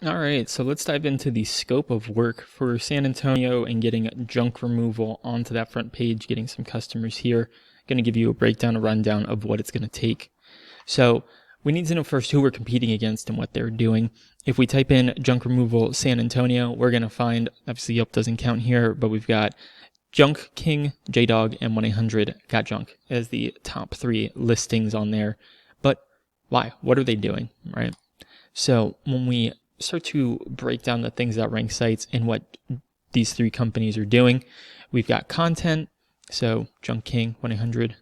All right, so let's dive into the scope of work for San Antonio and getting junk removal onto that front page, getting some customers here. Going to give you a breakdown, a rundown of what it's going to take. So we need to know first who we're competing against and what they're doing. If we type in junk removal San Antonio, we're going to find, obviously Yelp doesn't count here, but we've got Junk King, JDog, and 1-800-GOT-JUNK as the top 3 listings on there. But why? What are they doing, right? So when we start to break down the things that rank sites and what these 3 companies are doing, we've got content. So Junk King, 1-800,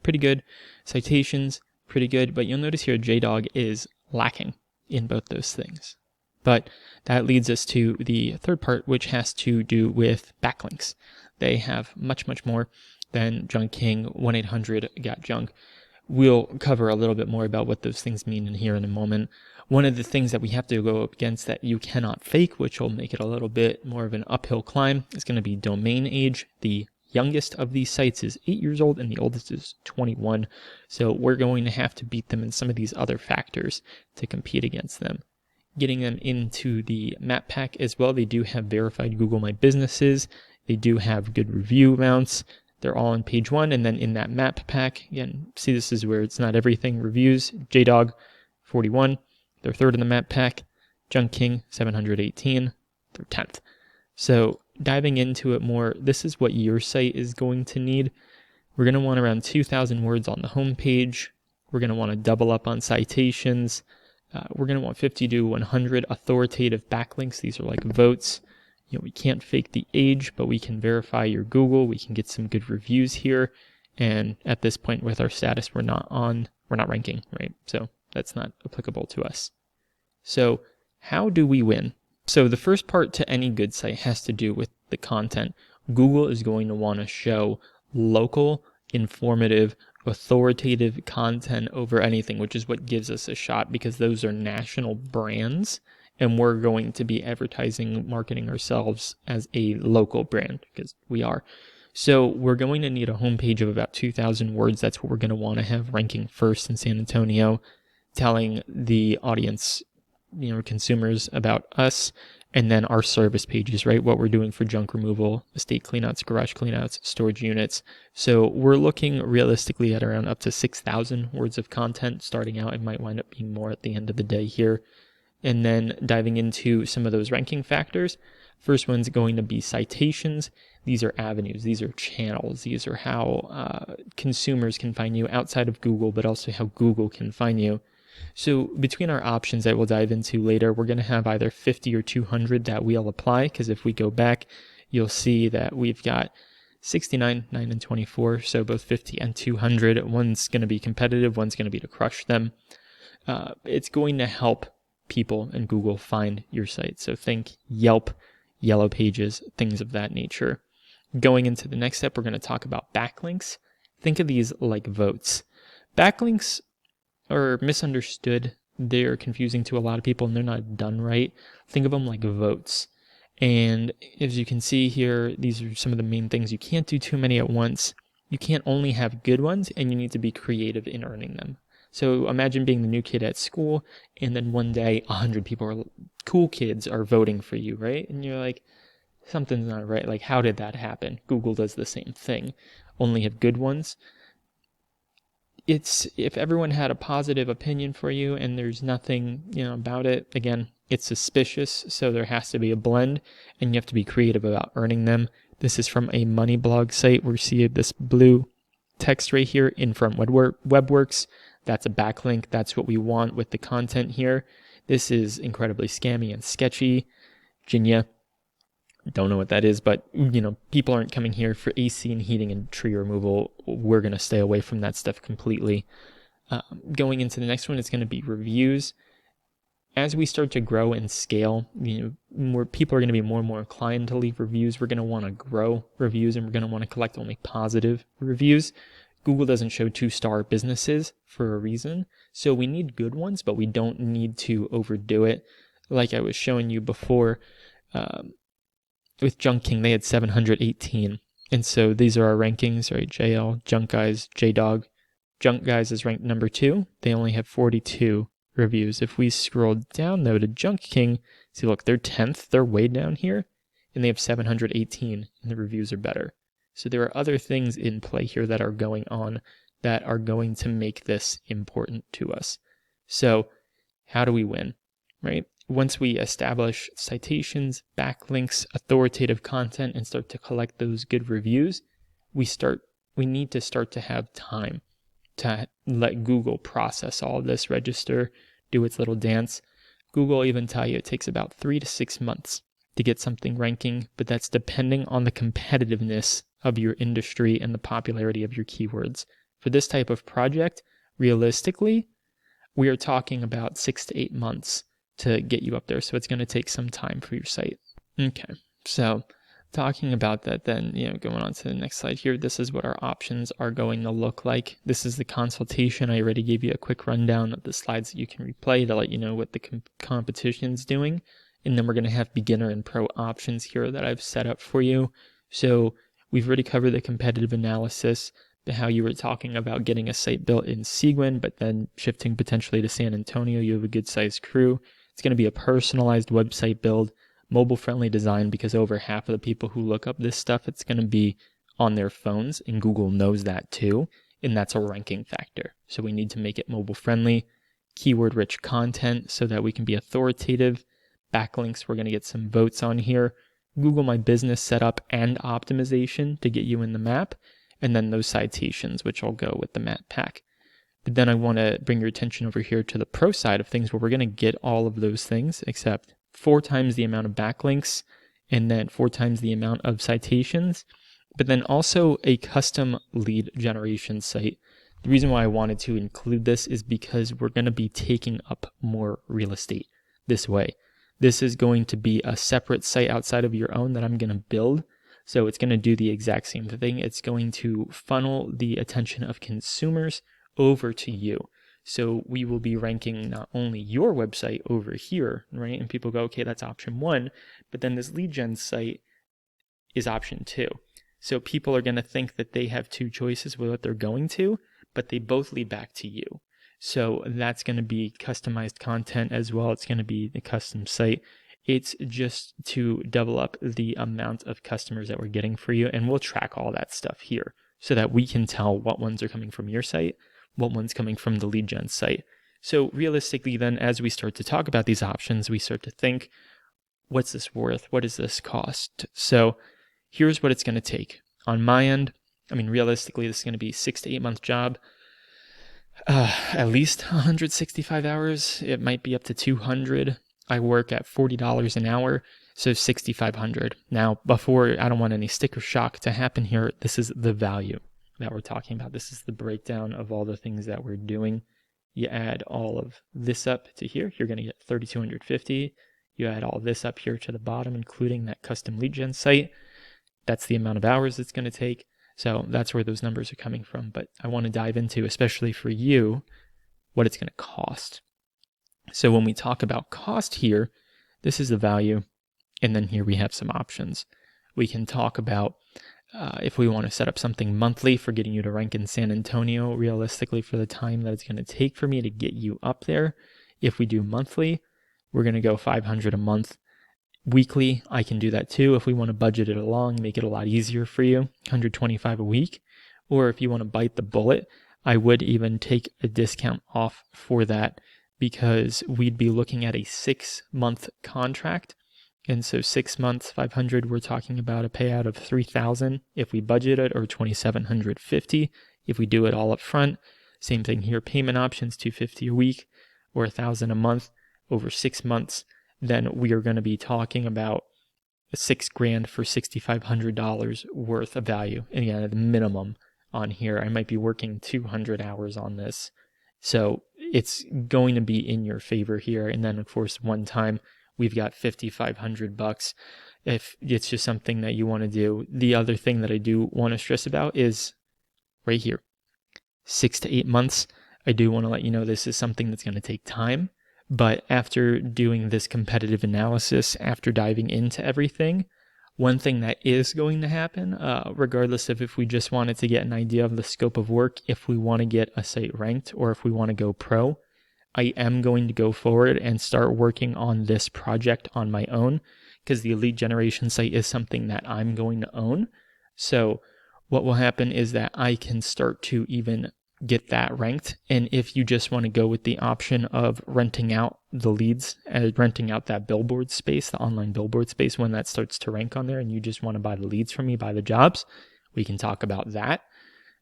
pretty good. Citations, pretty good. But you'll notice here JDog is lacking in both those things. But that leads us to the third part, which has to do with backlinks. They have much, much more than Junk King, 1-800-GOT-JUNK. We'll cover a little bit more about what those things mean in here in a moment. One of the things that we have to go up against that you cannot fake, which will make it a little bit more of an uphill climb, is going to be domain age. The youngest of these sites is 8 years old and the oldest is 21. So we're going to have to beat them in some of these other factors to compete against them. Getting them into the map pack as well. They do have verified Google My Businesses. They do have good review amounts. They're all on page 1, and then in that map pack, again, see this is where it's not everything. Reviews, JDog, 41. They're 3rd in the map pack. Junk King, 718. They're 10th. So diving into it more, this is what your site is going to need. We're going to want around 2,000 words on the home page. We're going to want to double up on citations. We're going to want 50 to 100 authoritative backlinks. These are like votes. We can't fake the age, but we can verify your Google. We can get some good reviews here. And at this point with our status, we're not ranking, right? So that's not applicable to us. So how do we win? So the first part to any good site has to do with the content. Google is going to want to show local, informative, authoritative content over anything, which is what gives us a shot because those are national brands. And we're going to be advertising, marketing ourselves as a local brand because we are. So we're going to need a homepage of about 2,000 words. That's what we're going to want to have ranking first in San Antonio, telling the audience, consumers about us, and then our service pages, right? What we're doing for junk removal, estate cleanouts, garage cleanouts, storage units. So we're looking realistically at around up to 6,000 words of content starting out. It might wind up being more at the end of the day here. And then diving into some of those ranking factors. First one's going to be citations. These are avenues. These are channels. These are how consumers can find you outside of Google, but also how Google can find you. So between our options that we'll dive into later, we're going to have either 50 or 200 that we'll apply, because if we go back, you'll see that we've got 69, 9, and 24, so both 50 and 200. One's going to be competitive, one's going to be to crush them. It's going to help people in Google find your site. So think Yelp, Yellow Pages, things of that nature. Going into the next step, we're going to talk about backlinks. Think of these like votes. Backlinks are misunderstood. They're confusing to a lot of people and they're not done right. Think of them like votes. And as you can see here, these are some of the main things. You can't do too many at once. You can't only have good ones, and you need to be creative in earning them. So imagine being the new kid at school, and then one day 100 people, cool kids, are voting for you, right? And you're like, something's not right. Like, how did that happen? Google does the same thing. Only have good ones. It's if everyone had a positive opinion for you and there's nothing, about it, again, it's suspicious. So there has to be a blend, and you have to be creative about earning them. This is from a money blog site. We see this blue text right here, in from WebWorks. That's a backlink. That's what we want with the content here. This is incredibly scammy and sketchy. Virginia, don't know what that is, but people aren't coming here for AC and heating and tree removal. We're going to stay away from that stuff completely. Going into the next one, it's going to be reviews. As we start to grow and scale, more people are going to be more and more inclined to leave reviews. We're going to want to grow reviews, and we're going to want to collect only positive reviews. Google doesn't show 2-star businesses for a reason. So we need good ones, but we don't need to overdo it. Like I was showing you before, with Junk King, they had 718. And so these are our rankings, right? JL, Junk Guys, JDog. Junk Guys is ranked number 2. They only have 42 reviews. If we scroll down though to Junk King, see, look, they're 10th, they're way down here, and they have 718, and the reviews are better. So there are other things in play here that are going on that are going to make this important to us. So how do we win, right? Once we establish citations, backlinks, authoritative content, and start to collect those good reviews, we need to start to have time to let Google process all of this, register, do its little dance. Google will even tell you it takes about 3 to 6 months to get something ranking, but that's depending on the competitiveness of your industry and the popularity of your keywords. For this type of project, realistically, we are talking about 6 to 8 months to get you up there. So it's going to take some time for your site. Okay, so talking about that then, going on to the next slide here, this is what our options are going to look like. This is the consultation. I already gave you a quick rundown of the slides that you can replay to let you know what the competition's doing. And then we're going to have beginner and pro options here that I've set up for you. So we've already covered the competitive analysis, how you were talking about getting a site built in Seguin, but then shifting potentially to San Antonio. You have a good sized crew. It's going to be a personalized website build, mobile friendly design, because over half of the people who look up this stuff, it's going to be on their phones, and Google knows that too. And that's a ranking factor. So we need to make it mobile friendly, keyword rich content so that we can be authoritative. Backlinks, we're going to get some votes on here. Google My Business setup and optimization to get you in the map. And then those citations, which will go with the map pack. But then I want to bring your attention over here to the pro side of things, where we're going to get all of those things except 4 times the amount of backlinks and then 4 times the amount of citations, but then also a custom lead generation site. The reason why I wanted to include this is because we're going to be taking up more real estate this way. This is going to be a separate site outside of your own that I'm going to build. So it's going to do the exact same thing. It's going to funnel the attention of consumers over to you. So we will be ranking not only your website over here, right? And people go, okay, that's option 1, but then this lead gen site is option 2. So people are going to think that they have 2 choices with what they're going to, but they both lead back to you. So that's going to be customized content as well. It's going to be the custom site. It's just to double up the amount of customers that we're getting for you. And we'll track all that stuff here so that we can tell what ones are coming from your site, what one's coming from the lead gen site. So realistically then, as we start to talk about these options, we start to think, what's this worth? What does this cost? So here's what it's going to take. On my end, realistically, this is going to be 6 to 8 month job. At least 165 hours. It might be up to 200. I work at $40 an hour, so 6,500. Now, I don't want any sticker shock to happen here. This is the value that we're talking about. This is the breakdown of all the things that we're doing. You add all of this up to here, you're going to get 3,250. You add all this up here to the bottom, including that custom lead gen site. That's the amount of hours it's going to take. So that's where those numbers are coming from. But I want to dive into, especially for you, what it's going to cost. So when we talk about cost here, this is the value. And then here we have some options. We can talk about if we want to set up something monthly for getting you to rank in San Antonio, realistically for the time that it's going to take for me to get you up there. If we do monthly, we're going to go $500 a month. Weekly, I can do that too. If we want to budget it along, make it a lot easier for you, $125 a week. Or if you want to bite the bullet, I would even take a discount off for that, because we'd be looking at a 6-month contract. And so 6 months, 500, we're talking about a payout of 3,000 if we budget it, or 2,750 if we do it all up front. Same thing here, payment options, $250 a week or $1,000 a month over 6 months. Then we are going to be talking about $6,000 for $6,500 worth of value. And again, at the minimum on here, I might be working 200 hours on this. So it's going to be in your favor here. And then of course, one time we've got $5,500 if it's just something that you want to do. The other thing that I do want to stress about is right here, 6 to 8 months. I do want to let you know this is something that's going to take time. But after doing this competitive analysis, after diving into everything, one thing that is going to happen, regardless of if we just wanted to get an idea of the scope of work, if we want to get a site ranked or if we want to go pro, I am going to go forward and start working on this project on my own, because the lead generation site is something that I'm going to own. So what will happen is that I can start to even get that ranked. And if you just want to go with the option of renting out the leads, renting out that billboard space, the online billboard space, when that starts to rank on there and you just want to buy the leads from me, buy the jobs, we can talk about that.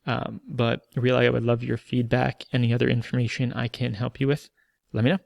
But really, I would love your feedback. Any other information I can help you with, let me know.